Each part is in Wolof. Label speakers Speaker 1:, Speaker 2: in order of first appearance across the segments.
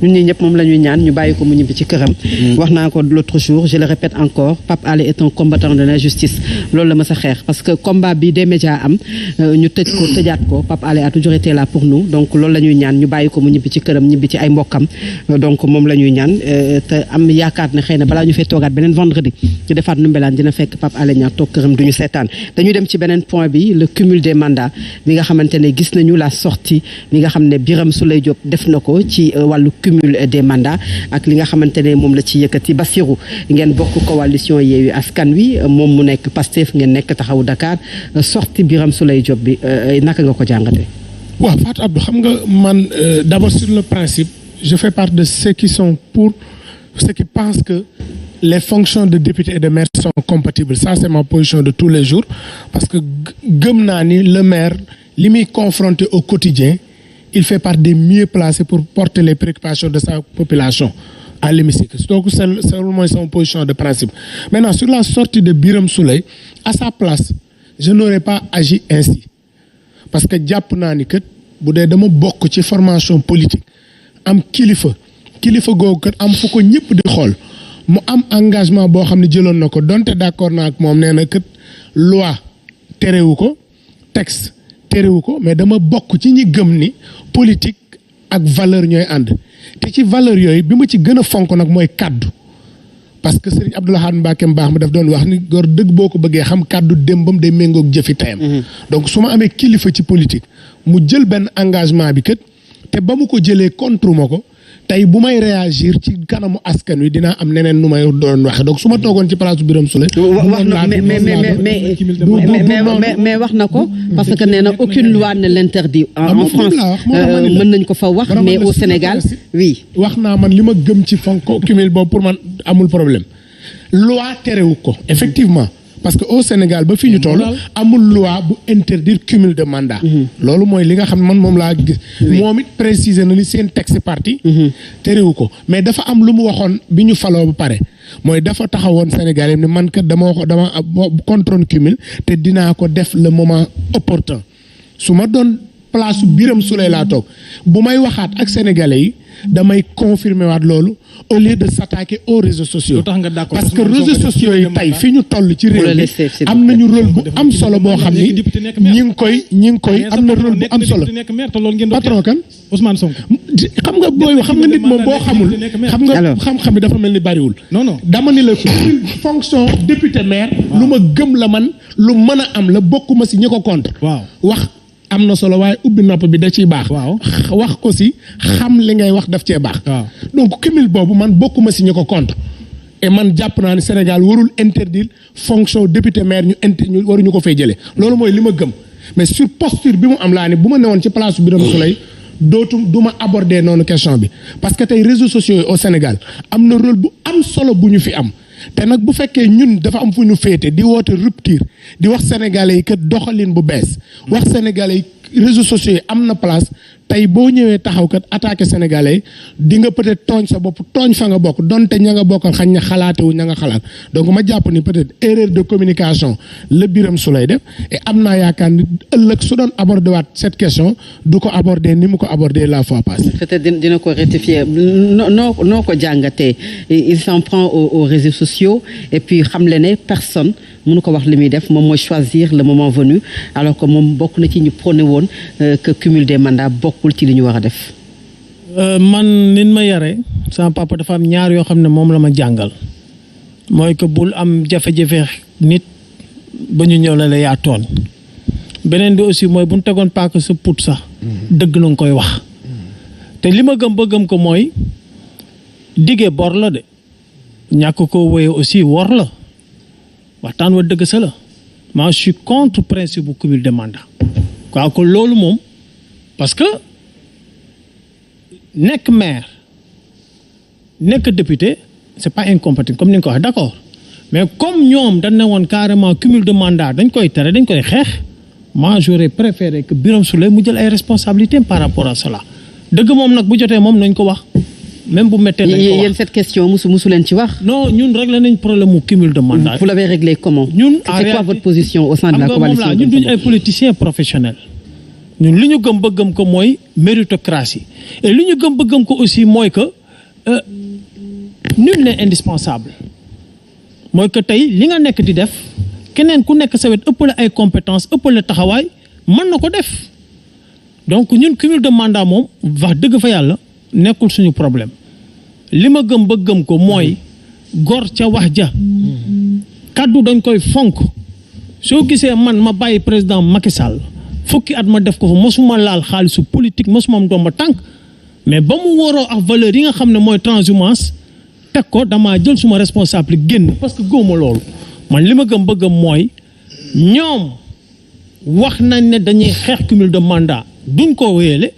Speaker 1: ñun ñii ñëpp moom la ñuy ñaan ñu bàyyi ko mu ñibbi ci këram. wax naa ko l'autre jour je le répète encore Pape Alé est un combattant de l'injustice loolu la ma sa xeex parce que combat bi des médias am ñu tëj ko tëjaat ko Pape Alé a toujours été là pour nous donc loolu la ñuy ñaan ñu bàyyi ko mu ñibbi ci këram ñibbi ci ay mbokkam donc moom la ñuy ñaan te am yaakaar ne xëy na balaa ñu fay toogaat beneen vendredi ñu defaat Ndoumbelane dina fekk Pape Alé Niang toog këram duñu seetaan dañuy dem ci beneen point bi le cumul des mandats bi nga xamante ne gis nañu la sortie bi nga xam ne Birame Souleye Diop def na ko ci wàllu cumul des mandats ak li nga xamante ne moom la ci yëkkati Bassirou ngeen bokk coalition Yewwi Askan Wi moom mu nekk Pastef ngeen nekk Taxawu Dakar sortie Birame Souleye Diop bi naka nga ko jàngatee.
Speaker 2: waaw Fatou Abdou xam nga man d'abord sur le principe je fais partie de ceux qui pensent que les fonctions de député et de maire sont compatibles ça c'est ma position de tous les jours parce que gëm naa ni le maire li muy confronté au quotidien il fait partie des mieux placés pour porter les préoccupations de sa population à l'hémicycle donc c'est mooy sama position de principe maintenant sur la sortie de Birame Souleye à sa place je n'aurais pas agi ainsi parce que jàpp naa ni kat bu dee dama bokk ci formation politique am kilifa googu kat am fu ko ñëpp di xool mu am engagement boo xam ne jëloon na ko donte d'accord naa ak moom nee na kat loi terewu ko texte terewu ko mais dama bokk ci ñi gëm ni politique ak valeur ñooy ànd te ci valeur yooyu bi ma ci gën a fonk nag mooy kaddu parce que Serigne Abdou Lahad Mbacké mbaax mi daf doon wax ni góor dëgg boo ko bëggee xam kaddu démbam day méngoog jëfi tayam donc su ma amee kilifa ci politique mu jël benn engagement bi kat te ba mu ko jëlee contre ma ko tey bu may réagir ci kanamu askan wi dinaa am neneen nu may doon waxe donc su ma toogoon ci place Birame Souleye
Speaker 1: mais wax na ko parce que nee na aucune loi ne l'interdit en France mën nañ ko fa wax mais au Sénégal oui
Speaker 2: wax naa man li ma gëm ci fonk cumul boobu pour man amul problème loi terewu ko effectivement parce que au Sénégal ba fii ñu toll amul loi bu interdire cumul de mandat loolu mooy li nga xam ne man moom laa gis moom it préciser na ni seen texte parti terewu ko mais dafa am lu mu waxoon bi ñu faloo ba pare mooy dafa taxawoon Sénégal yi ne man kat dama contrôle cumul te dinaa ko def le moment opportun su ma doon place Birame Souleye laa toog bu may waxaat ak sénégalais yi damay confirmer waat loolu au lieu de s'attaquer aux réseaux sociaux parce que réseaux sociaux yi tey fi ñu toll ci réew mi am nañu rôle bu am solo boo xam ni ñi ngi koy am na rôle bu am solo patron kan
Speaker 3: Ousmane Sonko
Speaker 2: xam nga booy xam nga nit moom boo xamul xam nga xam-xam bi dafa mel ni bariwul dama ni la fonction député maire lu ma gëm la man lu mën a am la bokkuma si ñi ko contre wax am na solo waaye ubbi nopp bi da ciy baax wax aussi xam li ngay wax daf cee baax donc cumul boobu man bokkuma si ñu ko contre et man jàpp naa ne Sénégal warul interdire fonction député maire ñu waruñu ko fay jëlee loolu mooy li ma gëm mais sur posture bi mu am laa ne bu ma newoon ci place Birame Souleye du ma aborder noonu question bi parce que tey réseaux sociaux yi au Sénégal am na rôle bu am solo bu ñu fi am te nag bu fekkee ñun dafa am fu ñu féete di woote rupture di wax sénégalais yi kat doxalin bu bees wax sénégalais yi réseaux sociaux yi am na place tey boo ñëwee taxaw kat attaqué sénégalais yi di nga peut-être tooñ sa bopp tooñ fa nga bokk donte ña nga bokkal xañ na xalaatewu ña nga xalaat donc ma jàpp ni peut-être erreur de communication la Birame Souleye def et am naa yaakaar ni ëllëg su doon aborder waat cette question du ko aborder ni mu ko aborder la fois passée.
Speaker 1: peut-être dina ko rectifier noo ko jàngatee il s'en prend aux réseaux sociaux et puis xam le ne personne mënu ko wax li muy def moom mooy choisir le moment venu alors que moom bokk na ci ñu prôné woon que cumul des mandats bokkul ci li ñu war a def.
Speaker 3: man nit ma yare sama papa dafa am ñaar yoo xam ne moom la ma jàngal mooy que bul am jafe-jafe nit ba ñu ñëw la yaa tooñ beneen bi aussi mooy bu ñu tegoon paaka sa put sax dëgg na nga koy wax te li ma gëm ba gëm ko mooy diggee bor la de ñàkk ko wéye aussi wor la waxtaan wa dëgg sa la moi je suis contre principe bu cumul de mandat quoi que loolu moom parce que nekk maire nekk député c'est pas incompatible comme ni nga ko waxee d'accord mais comme ñoom dañ ne woon carrément cumul de mandat dañ koy tere dañ koy xeex moi j'aurais préféré que Birame Souleye mu jël ay responsabilités par rapport à cela dëgg moom nag bu jotee moom nañ ko wax même bu méttee nañ ko wax
Speaker 1: yéen cette question musu leen ci wax.
Speaker 3: non ñun réglé nañ problème mu cumul de mandat.
Speaker 1: vous l'avez réglé comment.
Speaker 3: ñun
Speaker 1: c'est quoi votre position au sein de la coalition.
Speaker 3: ñun duñu ay politiciens professionnels ñun li ñu gëm ba gëm ko mooy méritocratie et li ñu gëm ba gëm ko aussi mooy que nul n'est indispensable mooy que tey li nga nekk di def keneen ku nekk sa wet ëppale ay compétences ëppale taxawaay mën na ko def donc ñun cumul de mandat moom wax dëgg fa yàlla nekkul suñu problème li ma gëm ba gëm ko mooy gor ca wax ja kàddu dañ koy fonk soo gisee man ma bàyyi président Macky Sall fukki at ma def ko fa mosuma laal xaalisu politique mosuma am doom ba tànk mais ba mu waroo ak valeur yi nga xam ne mooy transhumance teg ko damaa jël suma responsable génn parce que góoma loolu man li ma gëm ba gëm mooy ñoom wax nañ ne dañuy xeex cumul de mandat duñ ko wéyale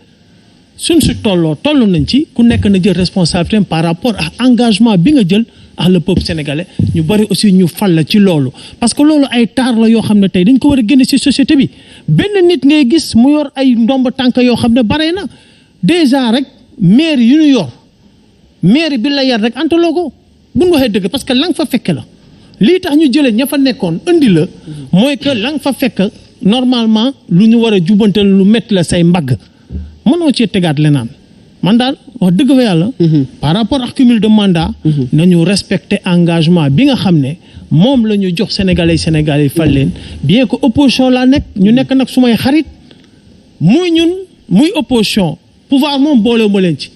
Speaker 3: suñ si toll nañ ci ku nekk na jël responsabilité par rapport ak engagement bi nga jël ak le peuple sénégalais ñu bari aussi ñu fal la ci loolu parce que loolu ay taar la yoo xam ne tey dañ ko war a génne ci société bi benn nit ngay gis mu yor ay ndomba tànk yoo xam ne bare na déjà rek maire yu ñu yor maire bi la yar rek antaloo ko buñ waxee dëgg parce que la nga fa fekk la lii tax ñu jëlee ña fa nekkoon indi la mooy que la nga fa fekk normalement lu ñu war a jubante lu métti la say mbagg mënoo cee tegaat lenaan man daal wax dëgg fa yàlla par rapport ak cumul de mandat nañu respecter engagement bi nga xam ne moom la ñu jox sénégalais yi fal leen bien que opposition laa nekk ñu nekk nag su may xarit muy ñun muy opposition pouvoir moom boolewu ma leen ci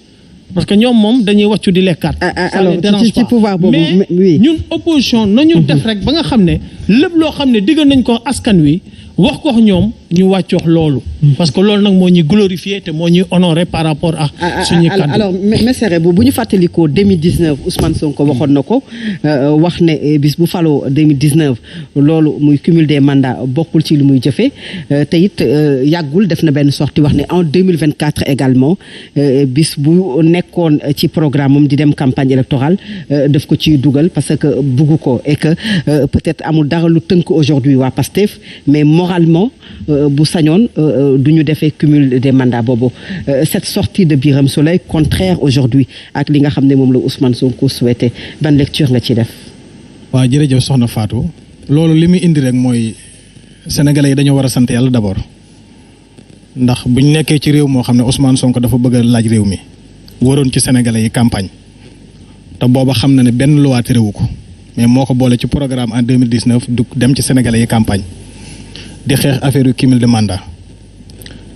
Speaker 3: parce que ñoom moom dañuy wàccu di lekkaat
Speaker 1: alors ci pouvoir boobu
Speaker 3: mais ñun opposition nañu def rek ba nga xam ne lépp loo xam ne diggal nañ ko askan wi wax ko ñoom ñu wàccoox loolu parce que loolu nag moo ñuy glorifier te moo ñuy honorer par rapport ak suñu kàddu
Speaker 1: alors Mesere bu ñu fàttalikoo 2019 Ousmane Sonko waxoon na ko wax ne bis bu faloo 2019 loolu muy cumul des mandats bokkul ci li muy jëfee te it yàggul def na benn sortie wax ne en 2024 également bis bu nekkoon ci programme moom di dem campagne électorale daf ko ciy dugal parce que bugg ko et que peut-être amul dara lu tënk aujourd'hui waa Pastef mais moralement bu sañoon du ñu defee cumul des mandats boobu cette sortie de Birame Souleye contraire aujourd'hui ak li nga xam ne moom la Ousmane Sonko souhaité ban lecture nga ci def.
Speaker 4: waaw jërëjëf soxna Fatou loolu li muy indi rek mooy sénégalais yi dañoo war a sant yàlla d'abord ndax bu ñu nekkee ci réew moo xam ne Ousmane Sonko dafa bëgg a laaj réew mi waroon ci sénégalais yi campagne te booba xam na ne benn loi terewu ko mais moo ko boole ci programme en 2019 du dem ci sénégalais yi campagne. di xeex affaire yu cumul de mandat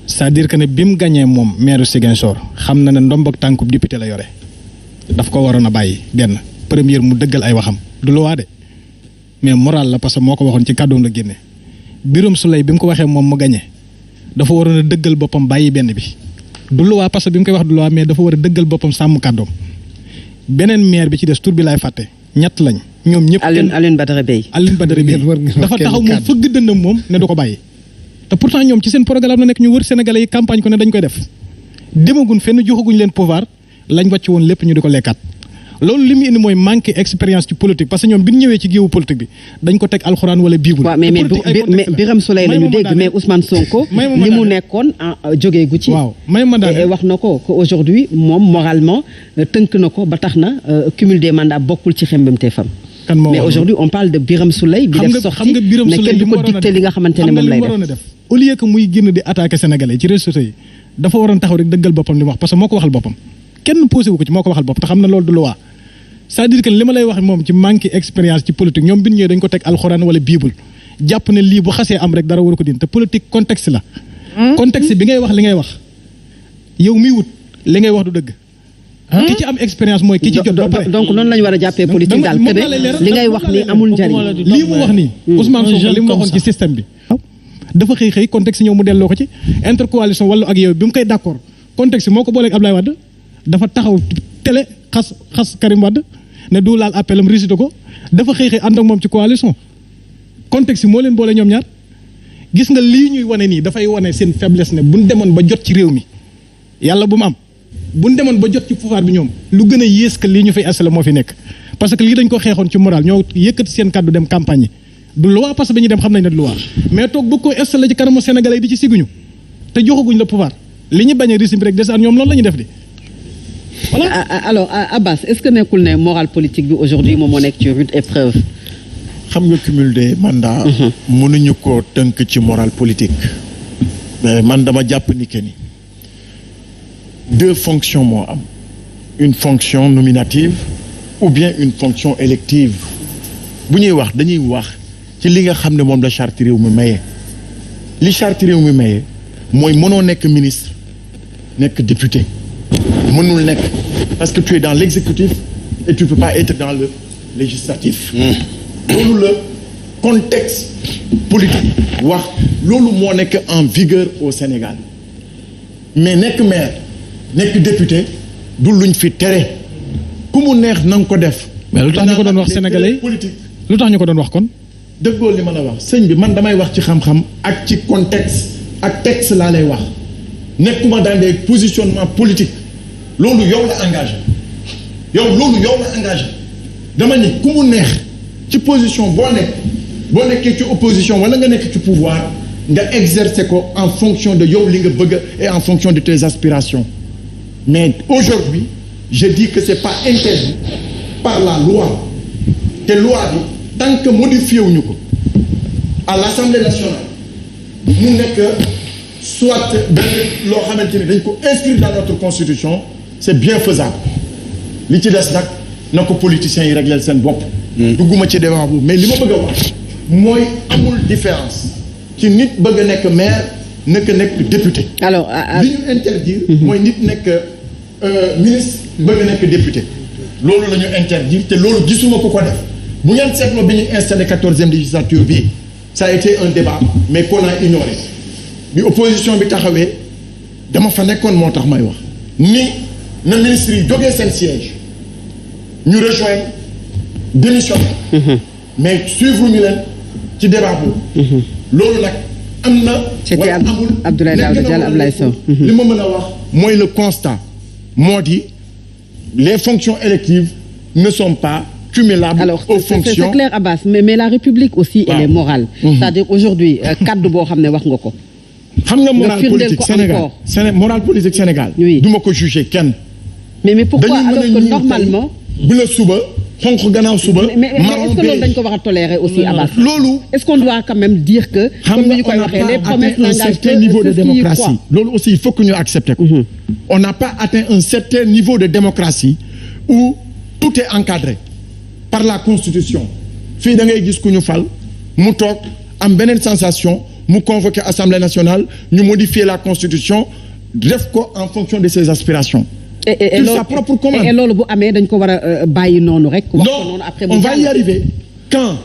Speaker 4: c'est-à-dire que ne bi mu gañee moom maire Ziguinchor xam na ne ndomb ak tànkub député la yore daf ko waroon a bàyyi benn première mu dëggal ay waxam du loi de mais moral la parce que moo ko waxoon ci kàddoom la génne Birame Souleye bi mu ko waxee moom mu gañe dafa waroon a dëggal boppam bàyyi benn bi du loi parce que bi mu koy wax du loi mais dafa war a dëggal boppam sàmm kàddoom beneen maire bi ci des tur bi laay fàtte ñett lañ ñoom ñëpp
Speaker 1: Alioune Badara Beye
Speaker 4: dafa taxaw moom fëgg dëndam moom ne du ko bàyyi te pourtant ñoom ci seen programme la nekk ñu wër sénégalais yi campagne ko ne dañ koy def demaguñ fenn joxaguñ leen pouvoir lañ wàcc woon lépp ñu di ko lekkaat loolu li mu indi mooy manque expérience ci politique parce que ñoom bi ñu ñëwee ci géewu politique bi dañ ko teg alxuraan wala bible.
Speaker 1: waaw mais Birame Souleye la ñu dégg mais Ousmane Sonko li mu nekkoon jógee gu ci.
Speaker 4: waaw may ma daal
Speaker 1: wax na ko aujourd'hui moom moralement tënk na ko ba tax na cumul des mandats bokkul ci xemmemteefam. mais aujourd'hui on parle de Birame Souleye bi def sortie ne kenn du ko dicté li nga xamante ne moom lay def.
Speaker 4: au lieu que muy génn di attaquer sénégalais ci réseaux sociaux yi dafa waroon taxaw rek dëggal boppam li mu wax parce que moo ko waxal boppam kenn posé wu ko ci moo ko waxal bopp te xam na loolu du loi c'est-à-dire que li ma lay wax moom ci manque expérience ci politique ñoom bi ñu ñëwee dañ ko teg alxuraan wala bible jàpp ne lii bu xasee am rek dara war ko din te politique contexte la. contexte bi ngay wax li ngay wax yow miy wut li ngay wax du dëgg. ki ci am expérience mooy ki ci jot ba pare.
Speaker 1: donc noonu la ñu war a jàppee politique daal que ne li ngay wax ni amul njariñ.
Speaker 4: lii mu wax nii. Ousmane Sonko li mu waxoon ci système bi. dafa xëy contexte ñëw mu delloo ko ci intercoalition wala ak yow bi mu koy d'accord contexte moo ko booleeg Abdoulaye Wade dafa taxaw télé xas Karim Wade ne du laal appelam risité ko dafa xëy ànd ak moom ci coalition contexte moo leen boole ñoom ñaar gis nga lii ñuy wane nii dafay wane seen faiblesse ne buñ demoon ba jot ci réew mi yàlla bu mu am buñ demoon ba jot ci pouvoir bi ñoom lu gën a yées que lii ñu fay installé moo fi nekk parce que lii dañ ko xeexoon ci moral ñoo yëkkati seen kàddu dem campagne du loi parce que ba ñuy dem xam nañ ne du loi mais toog bëgg ko installé ci kanamu Sénégalais yi di ci siguñu te joxaguñ la pouvoir li ñu bañ a régime rek desaan ñoom loolu la ñuy def di
Speaker 1: voilà. Alors Abbas est-ce que nekkul ne morale politique bi aujourd'hui moom moo nekk ci rude épreuve.
Speaker 5: xam nga cumul des mandats. mënuñu ko tënk ci morale politique. mais man dama jàpp ni que ni 2 fonctions moo am une fonction nominative ou bien une fonction élective bu ñuy wax dañuy wax ci li nga xam ne moom la charte réew mi maye li charte réew mi maye mooy mënoo nekk ministre nekk député mënul nekk parce que tu es dans l'exécutif et tu peux pas être dans le législatif loolu la contexte politique wax loolu moo nekk en vigueur au Sénégal mais nekk maire nekk député du luñ fi tere ku mu neex na nga ko def.
Speaker 4: mais lu tax ñu ko doon wax sénégalais
Speaker 5: politique
Speaker 4: lu tax ñu ko doon wax kon.
Speaker 5: dëggoo li ma la wax sëñ bi man damay wax ci xam-xam ak ci contexte ak texte laa lay wax nekkuma dans des positionnements politiques loolu yow la engagé loolu yow la engagé dama ni ku mu neex ci position boo nekkee ci opposition wala nga nekk ci pouvoir nga exercer ko en fonction de yow li nga bëgg et en fonction de tes aspirations mais aujourd'hui je dis que c'est pas interdit par la loi te loi bi tant que modifié wuñu ko à l'Assemblée nationale mu nekk soit loo xamante ni dañ ko inscrire dans notre constitution c'est bien faisable li ci des nag na ko politiciens yi régler seen bopp dugguma ci débat boobu mais li ma bëgg a wax mooy amul différence ci nit bëgg a nekk maire nekk député
Speaker 1: alors
Speaker 5: li ñu interdire mooy nit nekk ministre bëgg a nekk député loolu la ñu interdire te loolu gisuma ko def bu ngeen seetloo bi ñu installé 14e législature bi ça a été un débat mais qu'on a ignoré bi opposition bi taxawee dama fa nekkoon moo tax may wax ni na ministre yi jógee seen siège ñu rejoindre démissionné mais suivre ñu leen ci débat boobu loolu nag am na
Speaker 1: c'était Abdoulaye Daouda Diallo Abdoulaye Sow
Speaker 5: li ma mën a wax mooy le constat moo di les fonctions électives ne sont pas cumulables aux fonctions.
Speaker 1: C'est clair Abbas mais la République aussi elle est morale c'est-à-dire aujourd'hui kaddu boo xam ne wax nga ko
Speaker 5: xam nga morale politique morale politique Sénégal du ma ko juger kenn
Speaker 1: mais pourquoi alors que normalement
Speaker 5: bu la suba xonq gannaaw suba
Speaker 1: mais est-ce que loolu dañ ko war a tolérer aussi Abbas
Speaker 5: loolu
Speaker 1: est-ce qu'on doit quand même dire que comme ni ñu koy waxee les promesses n'engagent
Speaker 5: un certain niveau de démocratie loolu aussi il faut que ñu accepter ko on n'a pas atteint un certain niveau de démocratie où tout est encadré par la constitution fii da ngay gis ku ñu fal mu toog am beneen sensation mu convoquer Assemblée nationale ñu modifier la constitution def ko en fonction de ses aspirations
Speaker 1: et sa propre commande et loolu bu amee dañ ko war a bàyyi noonu rek wax ko noonu après
Speaker 5: on va y arriver quand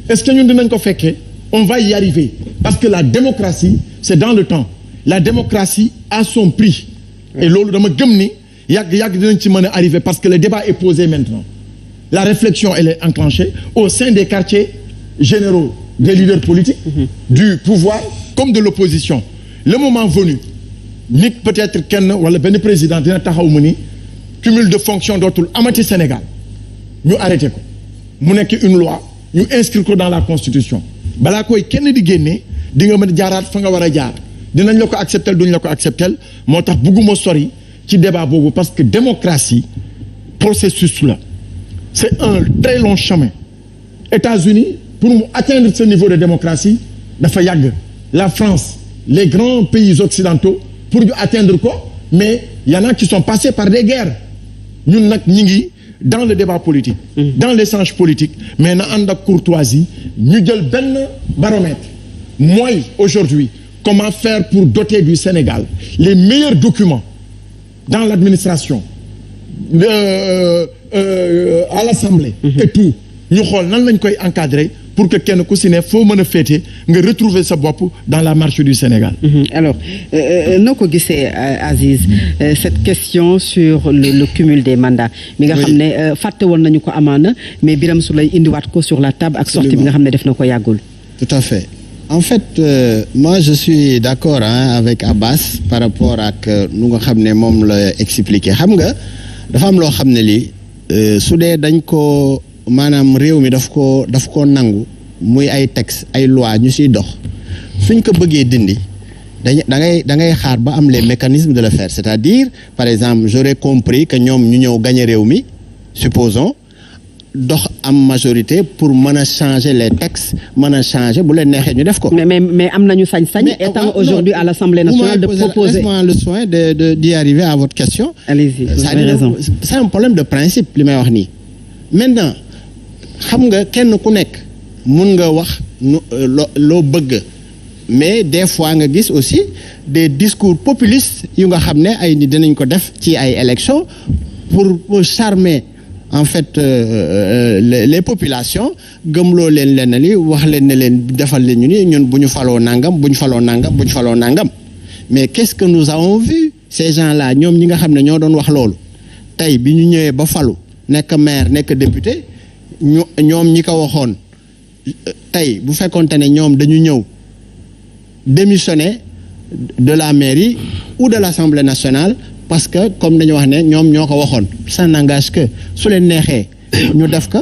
Speaker 5: est-ce que ñun dinañ ko fekkee on va y arriver parce que la démocratie c'est dans le temps la démocratie a son prix et loolu dama gëm ni yàgg dinañ ci mën a arriver parce que le débat est posé maintenant la réflexion elle est enclenchée au sein des quartiers généraux des leaders politiques du pouvoir comme de l'opposition le moment venu nit peut-être kenn wala benn président dina taxaw mu ni cumul de fonction dootul amati Sénégal ñu arrêté ko mu nekk une loi ñu inscrire ko dans la constitution balaa koy kenn di génne di nga mën a jaaraat fa nga war a jaar dinañ la ko accepter duñ la ko accepter moo tax bugguma sori ci débat boobu parce que démocratie processus la c'est un très long chemin États-Unis pour mu atteindre ce niveau de démocratie dafa yàgg la France les grands pays occidentaux pour ñu atteindre ko mais il y en a qui sont passés par des guerres ñun nag ñi ngi dans le débat politique dans l'échange politique mais na ànd ak courtoisie ñu jël benn baromètre mooy aujourd'hui comment faire pour doter du Sénégal les meilleurs documents dans l'administration à l'Assemblée et tout ñu xool nan lañ koy encadrer pour que kenn ku si ne foo mën a féete nga retrouver sa bopp dans la marche du Sénégal.
Speaker 1: Alors noo ko gisee Aziz cette question sur le cumul des mandats mi nga xam ne fàtte woon nañu ko amaana mais Birame Souleye indiwaat ko sur la table ak sortie bi nga xam ne def na ko yàggul.
Speaker 6: Tout à fait en fait moi je suis d'accord avec Abbas par rapport ak nu nga xam ne moom la expliqué xam nga dafa am loo xam ne lii su dee dañ ko maanaam réew mi daf ko nangu muy ay texte ay loi ñu siy dox suñ ko bëggee dindi da ngay xaar ba am les mécanismes de le faire c'est-à-dire par exemple j'aurais compris que ñoom ñu ñëw gagner réew mi supposons dox am majorité pour mën a changer les textes mën a changer bu leen neexee ñu def ko.
Speaker 1: mais am nañu sañ-sañ. étant aujourd'hui à l'Assemblée nationale de proposer.
Speaker 6: Laisse-moi le soin d'y arriver à votre question.
Speaker 1: Allez-y, vous avez raison.
Speaker 6: C'est un problème de principe li may wax nii. Maintenant xam nga kenn ku nekk mun nga wax loo bëgg mais des fois nga gis aussi des discours populistes yu nga xam ne ay nit dinañ ko def ci ay élections pour charmer. En fait les populations gëmloo leen li wax leen ne leen defal leen ñu ni ñun bu ñu faloo nangam bu ñu faloo nangam bu ñu faloo nangam mais qu'est-ce que nous avons vu ces gens-là ñoom ñi nga xam ne ñoo doon wax loolu tey bi ñu ñëwee ba falu nekk maire nekk député ñoom ñi ko waxoon tey bu fekkoonte ne ñoom dañu ñëw démissionner de la mairie ou de l'Assemblée nationale parce que comme dañu wax ne ñoom ñoo ko waxoon ça n'engage que su leen neexee ñu def ko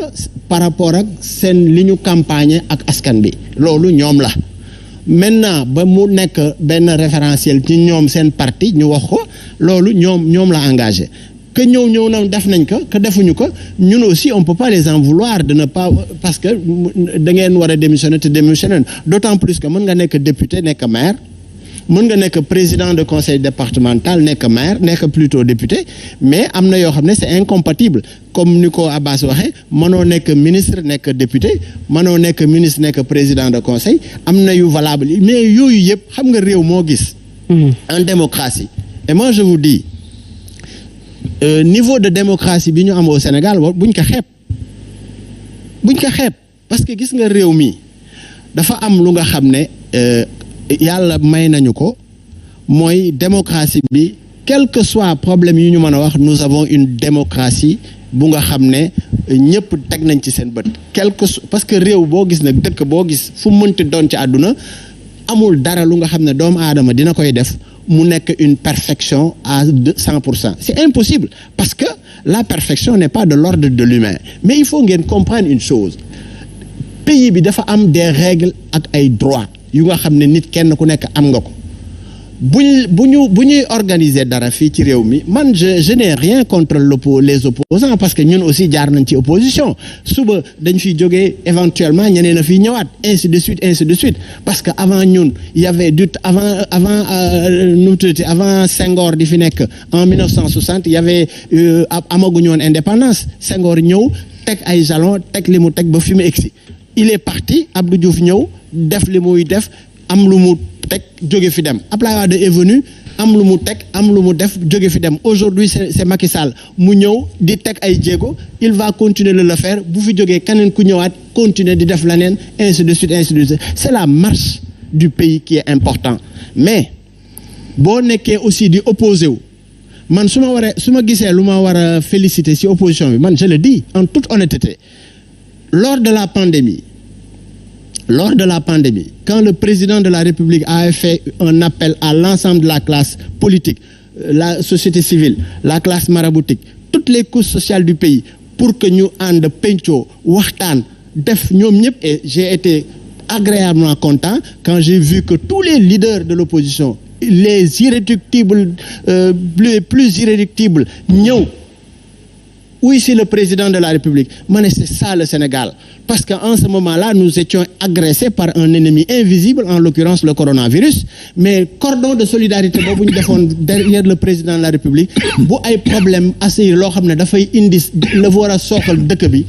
Speaker 6: par rapport ak seen li ñu campagne ak askan bi loolu ñoom la maintenant ba mu nekk benn référentiel ci ñoom seen parti ñu wax ko loolu ñoom la engagé que ñëw na def nañ ko que defuñu ko ñun aussi on peut pas les en vouloir de ne pas parce que da ngeen war a démissionner te démissionner d'autant plus que mën nga nekk député nekk maire mën nga nekk président de conseil départemental nekk maire nekk plutôt député mais am na yoo xam ne c'est incompatible comme ni ko Abbas waxee mënoo nekk ministre nekk député mënoo nekk ministre nekk président de conseil am na yu valable mais yooyu yëpp xam nga réew moo gis en démocratie et moi je vous dis niveau de démocratie bi ñu am au Sénégal buñ ko xeeb parce que gis nga réew mi dafa am lu nga xam ne yàlla may nañu ko mooy démocratie bi quel que soit problème yi ñu mën a wax nous avons une démocratie bu nga xam ne ñëpp teg nañ ci seen bët parce que réew boo gis nag dëkk boo gis fu mënti doon ci àdduna amul dara lu nga xam ne doomu aadama dina koy def mu nekk une perfection à 100%. C'est impossible parce que la perfection n'est pas de l'ordre de l'humain mais il faut ngeen comprendre une chose pays bi dafa am des règles ak ay droits yu nga xam ne nit kenn ku nekk am nga ko bu ñuy organiser dara fii ci réew mi man je n'ai rien contre les opposants parce que ñun aussi jaar nañ ci opposition suba dañ fiy jógee éventuellement ñeneen a fiy ñëwaat ainsi de suite parce que avant ñun il y avait avant Senghor di fi nekk en 1960 il y avait amaguñu woon indépendance Senghor ñëw teg ay jalons teg li mu teg ba fi mu egsi il est parti Abdou Diouf ñëw def li muy def am lu mu teg jóge fi dem Abdoulaye Wade est venu am lu mu teg am lu mu def jóge fi dem aujourd'hui c'est Macky Sall mu ñëw di teg ay jéego il va continuer de le faire bu fi jógee keneen ku ñëwaat continuer di def leneen ainsi de suite c'est la marche du pays qui est important mais boo nekkee aussi di opposé wu man su ma gisee lu ma war a féliciter ci opposition bi man je le dis en toute honnêteté lors de la pandémie quand le président de la République a fait un appel à l'ensemble de la classe politique, la société civile, la classe maraboutique, toutes les couches sociales du pays, pour que ñu ànd penco waxtaan def ñoom ñëpp et j'ai été agréablement content quand j'ai vu que tous les leaders de l'opposition, les irréductibles, plus irréductibles, ñëw oui, c'est le président de la République. Mais c'est ça le Sénégal. Parce qu'en ce moment-là, nous étions agressés par un ennemi invisible, en l'occurrence le coronavirus. Mais cordon de solidarité boobu ñu defoon derrière le président de la République bu ay problème assez loo xam ne dafay indi la war a soxal dëkk bi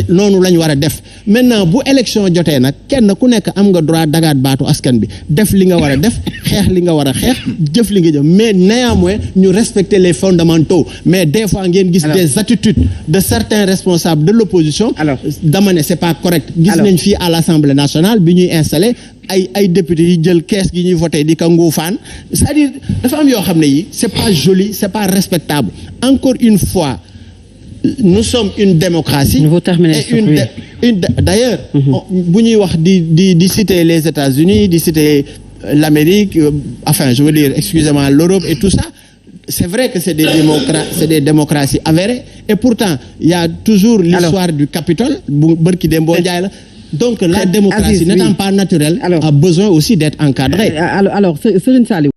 Speaker 6: noonu la ñu war a def. Maintenant bu élection jotee nag kenn ku nekk am nga droit dagaat baatu askan bi def li nga war a def xeex li nga war a xeex jëf li nga jëf mais néanmoins ñu respecter les fondamentaux mais des fois ngeen gis des attitudes de certains responsables de l'opposition dama ne c'est pas correct gis nañ fii à l'Assemblée nationale bi ñuy installé ay députés yi jël kees gi ñuy voté di ka nguufaan c'est-à-dire dafa am yoo xam ne yi c'est pas joli c'est pas respectable encore une fois nous sommes une démocratie d'ailleurs bu ñuy wax di citer les États-Unis di citer l'Amérique enfin je veux dire excusez-moi l'Europe et tout ça c'est vrai que c'est des démocraties avérées et pourtant il y a toujours l'histoire du Capitole bu bërki dem boo njaay la donc la démocratie n'étant pas naturelle a besoin aussi d'être encadrée.
Speaker 1: Alors Serigne Saliou